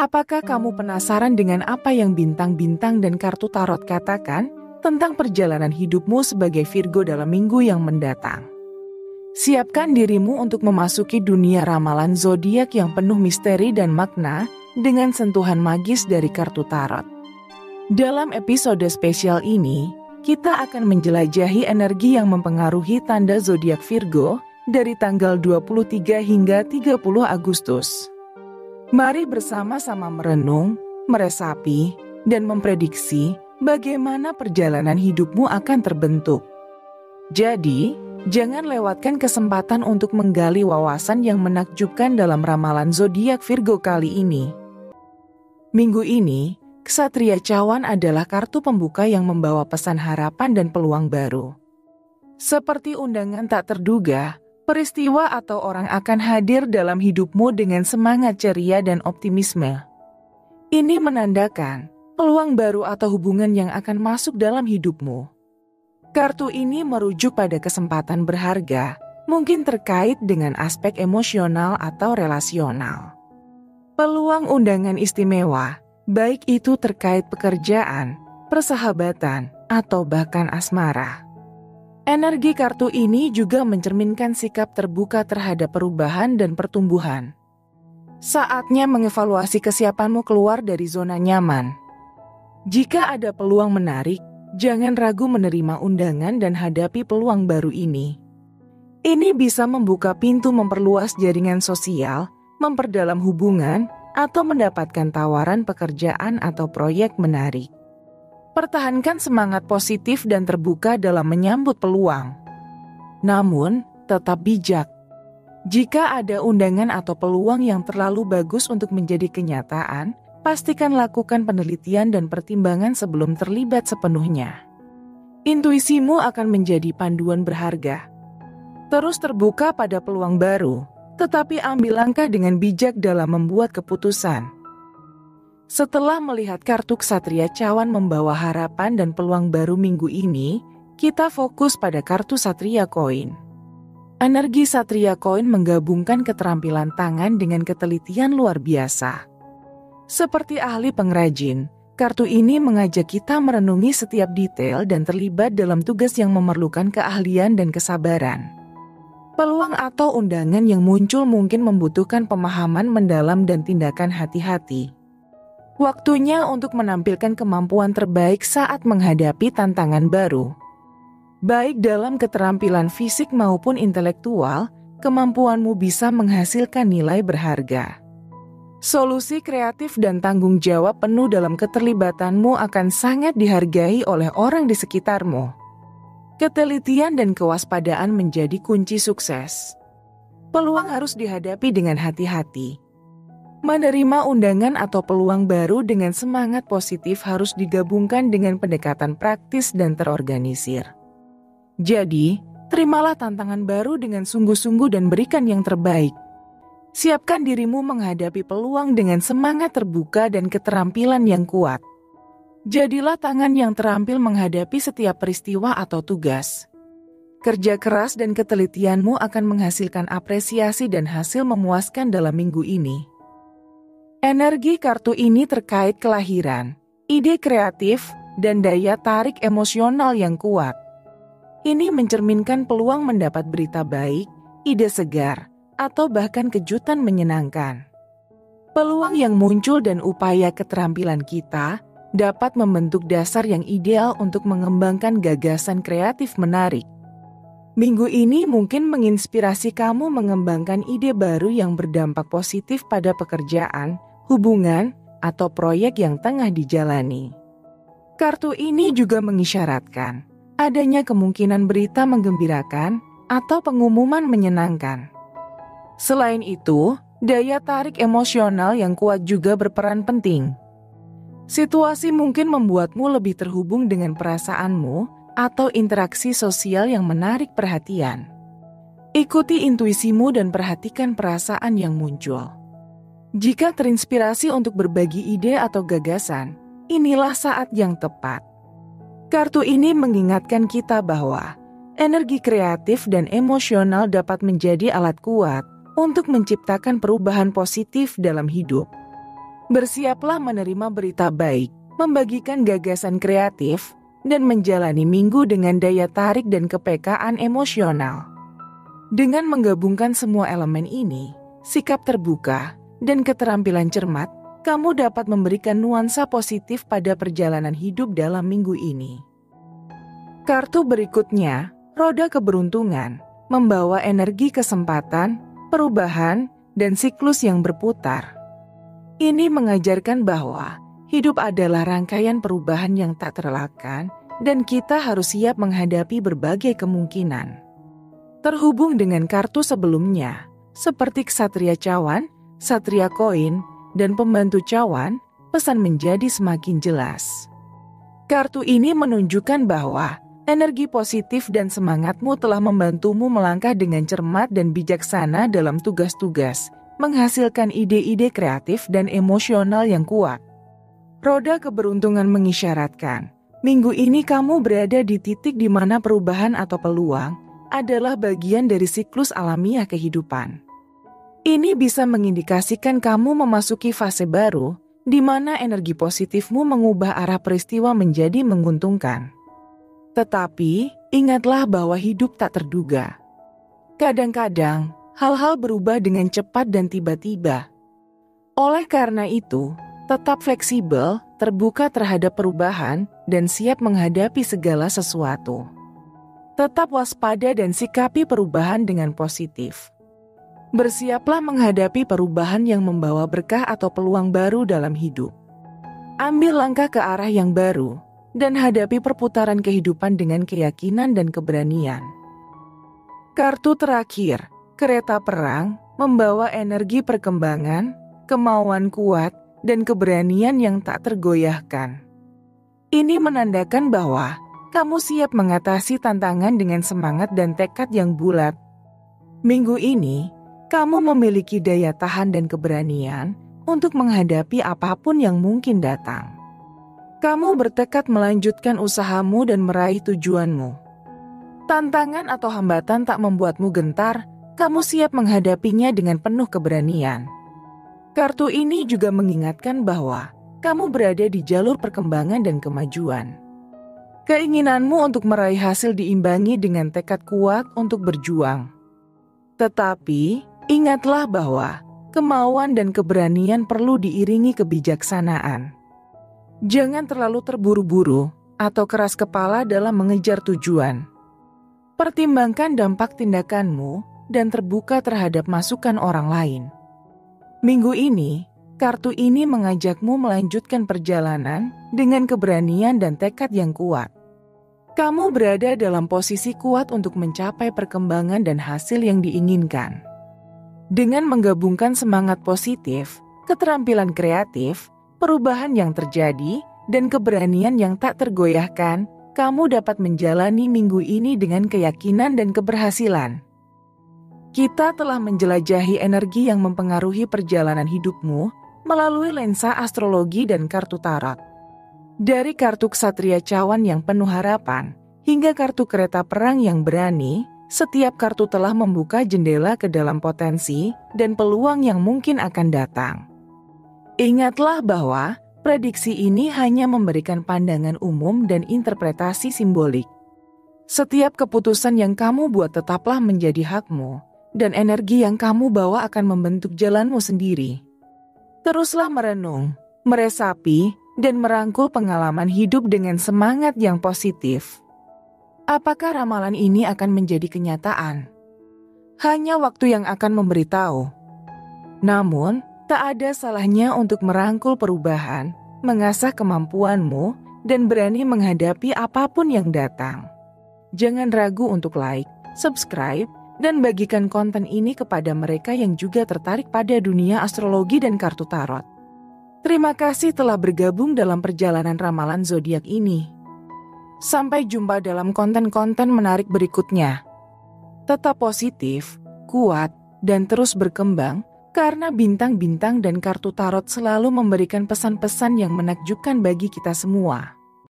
Apakah kamu penasaran dengan apa yang bintang-bintang dan kartu tarot katakan tentang perjalanan hidupmu sebagai Virgo dalam minggu yang mendatang? Siapkan dirimu untuk memasuki dunia ramalan zodiak yang penuh misteri dan makna dengan sentuhan magis dari kartu tarot. Dalam episode spesial ini, kita akan menjelajahi energi yang mempengaruhi tanda zodiak Virgo dari tanggal 23 hingga 30 Agustus. Mari bersama-sama merenung, meresapi, dan memprediksi bagaimana perjalanan hidupmu akan terbentuk. Jadi, jangan lewatkan kesempatan untuk menggali wawasan yang menakjubkan dalam ramalan zodiak Virgo kali ini. Minggu ini, Ksatria Cawan adalah kartu pembuka yang membawa pesan harapan dan peluang baru. Seperti undangan tak terduga, peristiwa atau orang akan hadir dalam hidupmu dengan semangat ceria dan optimisme. Ini menandakan peluang baru atau hubungan yang akan masuk dalam hidupmu. Kartu ini merujuk pada kesempatan berharga, mungkin terkait dengan aspek emosional atau relasional. Peluang undangan istimewa, baik itu terkait pekerjaan, persahabatan, atau bahkan asmara. Energi kartu ini juga mencerminkan sikap terbuka terhadap perubahan dan pertumbuhan. Saatnya mengevaluasi kesiapanmu keluar dari zona nyaman. Jika ada peluang menarik, jangan ragu menerima undangan dan hadapi peluang baru ini. Ini bisa membuka pintu memperluas jaringan sosial, memperdalam hubungan, atau mendapatkan tawaran pekerjaan atau proyek menarik. Pertahankan semangat positif dan terbuka dalam menyambut peluang. Namun, tetap bijak. Jika ada undangan atau peluang yang terlalu bagus untuk menjadi kenyataan, pastikan lakukan penelitian dan pertimbangan sebelum terlibat sepenuhnya. Intuisimu akan menjadi panduan berharga. Terus terbuka pada peluang baru, tetapi ambil langkah dengan bijak dalam membuat keputusan. Setelah melihat kartu Ksatria Cawan membawa harapan dan peluang baru minggu ini, kita fokus pada kartu Satria Koin. Energi Satria Koin menggabungkan keterampilan tangan dengan ketelitian luar biasa. Seperti ahli pengrajin, kartu ini mengajak kita merenungi setiap detail dan terlibat dalam tugas yang memerlukan keahlian dan kesabaran. Peluang atau undangan yang muncul mungkin membutuhkan pemahaman mendalam dan tindakan hati-hati. Waktunya untuk menampilkan kemampuan terbaik saat menghadapi tantangan baru. Baik dalam keterampilan fisik maupun intelektual, kemampuanmu bisa menghasilkan nilai berharga. Solusi kreatif dan tanggung jawab penuh dalam keterlibatanmu akan sangat dihargai oleh orang di sekitarmu. Ketelitian dan kewaspadaan menjadi kunci sukses. Peluang harus dihadapi dengan hati-hati. Menerima undangan atau peluang baru dengan semangat positif harus digabungkan dengan pendekatan praktis dan terorganisir. Jadi, terimalah tantangan baru dengan sungguh-sungguh dan berikan yang terbaik. Siapkan dirimu menghadapi peluang dengan semangat terbuka dan keterampilan yang kuat. Jadilah tangan yang terampil menghadapi setiap peristiwa atau tugas. Kerja keras dan ketelitianmu akan menghasilkan apresiasi dan hasil memuaskan dalam minggu ini. Energi kartu ini terkait kelahiran, ide kreatif, dan daya tarik emosional yang kuat. Ini mencerminkan peluang mendapat berita baik, ide segar, atau bahkan kejutan menyenangkan. Peluang yang muncul dan upaya keterampilan kita dapat membentuk dasar yang ideal untuk mengembangkan gagasan kreatif menarik. Minggu ini mungkin menginspirasi kamu mengembangkan ide baru yang berdampak positif pada pekerjaan, hubungan, atau proyek yang tengah dijalani. Kartu ini juga mengisyaratkan adanya kemungkinan berita menggembirakan atau pengumuman menyenangkan. Selain itu, daya tarik emosional yang kuat juga berperan penting. Situasi mungkin membuatmu lebih terhubung dengan perasaanmu atau interaksi sosial yang menarik perhatian. Ikuti intuisimu dan perhatikan perasaan yang muncul. Jika terinspirasi untuk berbagi ide atau gagasan, inilah saat yang tepat. Kartu ini mengingatkan kita bahwa energi kreatif dan emosional dapat menjadi alat kuat untuk menciptakan perubahan positif dalam hidup. Bersiaplah menerima berita baik, membagikan gagasan kreatif, dan menjalani minggu dengan daya tarik dan kepekaan emosional. Dengan menggabungkan semua elemen ini, sikap terbuka, dan keterampilan cermat, kamu dapat memberikan nuansa positif pada perjalanan hidup dalam minggu ini. Kartu berikutnya, roda keberuntungan, membawa energi kesempatan, perubahan, dan siklus yang berputar. Ini mengajarkan bahwa hidup adalah rangkaian perubahan yang tak terelakkan, dan kita harus siap menghadapi berbagai kemungkinan. Terhubung dengan kartu sebelumnya, seperti Ksatria Cawan, Satria Koin, dan Pembantu Cawan, pesan menjadi semakin jelas. Kartu ini menunjukkan bahwa energi positif dan semangatmu telah membantumu melangkah dengan cermat dan bijaksana dalam tugas-tugas, menghasilkan ide-ide kreatif dan emosional yang kuat. Roda keberuntungan mengisyaratkan, minggu ini kamu berada di titik di mana perubahan atau peluang adalah bagian dari siklus alamiah kehidupan. Ini bisa mengindikasikan kamu memasuki fase baru, di mana energi positifmu mengubah arah peristiwa menjadi menguntungkan. Tetapi, ingatlah bahwa hidup tak terduga. Kadang-kadang, hal-hal berubah dengan cepat dan tiba-tiba. Oleh karena itu, tetap fleksibel, terbuka terhadap perubahan, dan siap menghadapi segala sesuatu. Tetap waspada dan sikapi perubahan dengan positif. Bersiaplah menghadapi perubahan yang membawa berkah atau peluang baru dalam hidup. Ambil langkah ke arah yang baru, dan hadapi perputaran kehidupan dengan keyakinan dan keberanian. Kartu terakhir, kereta perang, membawa energi perkembangan, kemauan kuat, dan keberanian yang tak tergoyahkan. Ini menandakan bahwa kamu siap mengatasi tantangan dengan semangat dan tekad yang bulat. Minggu ini, kamu memiliki daya tahan dan keberanian untuk menghadapi apapun yang mungkin datang. Kamu bertekad melanjutkan usahamu dan meraih tujuanmu. Tantangan atau hambatan tak membuatmu gentar, kamu siap menghadapinya dengan penuh keberanian. Kartu ini juga mengingatkan bahwa kamu berada di jalur perkembangan dan kemajuan. Keinginanmu untuk meraih hasil diimbangi dengan tekad kuat untuk berjuang. Tetapi, ingatlah bahwa kemauan dan keberanian perlu diiringi kebijaksanaan. Jangan terlalu terburu-buru atau keras kepala dalam mengejar tujuan. Pertimbangkan dampak tindakanmu dan terbuka terhadap masukan orang lain. Minggu ini, kartu ini mengajakmu melanjutkan perjalanan dengan keberanian dan tekad yang kuat. Kamu berada dalam posisi kuat untuk mencapai perkembangan dan hasil yang diinginkan. Dengan menggabungkan semangat positif, keterampilan kreatif, perubahan yang terjadi, dan keberanian yang tak tergoyahkan, kamu dapat menjalani minggu ini dengan keyakinan dan keberhasilan. Kita telah menjelajahi energi yang mempengaruhi perjalanan hidupmu melalui lensa astrologi dan kartu tarot. Dari kartu Ksatria Cawan yang penuh harapan, hingga kartu kereta perang yang berani, setiap kartu telah membuka jendela ke dalam potensi dan peluang yang mungkin akan datang. Ingatlah bahwa prediksi ini hanya memberikan pandangan umum dan interpretasi simbolik. Setiap keputusan yang kamu buat tetaplah menjadi hakmu, dan energi yang kamu bawa akan membentuk jalanmu sendiri. Teruslah merenung, meresapi, dan merangkul pengalaman hidup dengan semangat yang positif. Apakah ramalan ini akan menjadi kenyataan? Hanya waktu yang akan memberitahu. Namun, tak ada salahnya untuk merangkul perubahan, mengasah kemampuanmu, dan berani menghadapi apapun yang datang. Jangan ragu untuk like, subscribe, dan bagikan konten ini kepada mereka yang juga tertarik pada dunia astrologi dan kartu tarot. Terima kasih telah bergabung dalam perjalanan ramalan zodiak ini. Sampai jumpa dalam konten-konten menarik berikutnya. Tetap positif, kuat, dan terus berkembang, karena bintang-bintang dan kartu tarot selalu memberikan pesan-pesan yang menakjubkan bagi kita semua.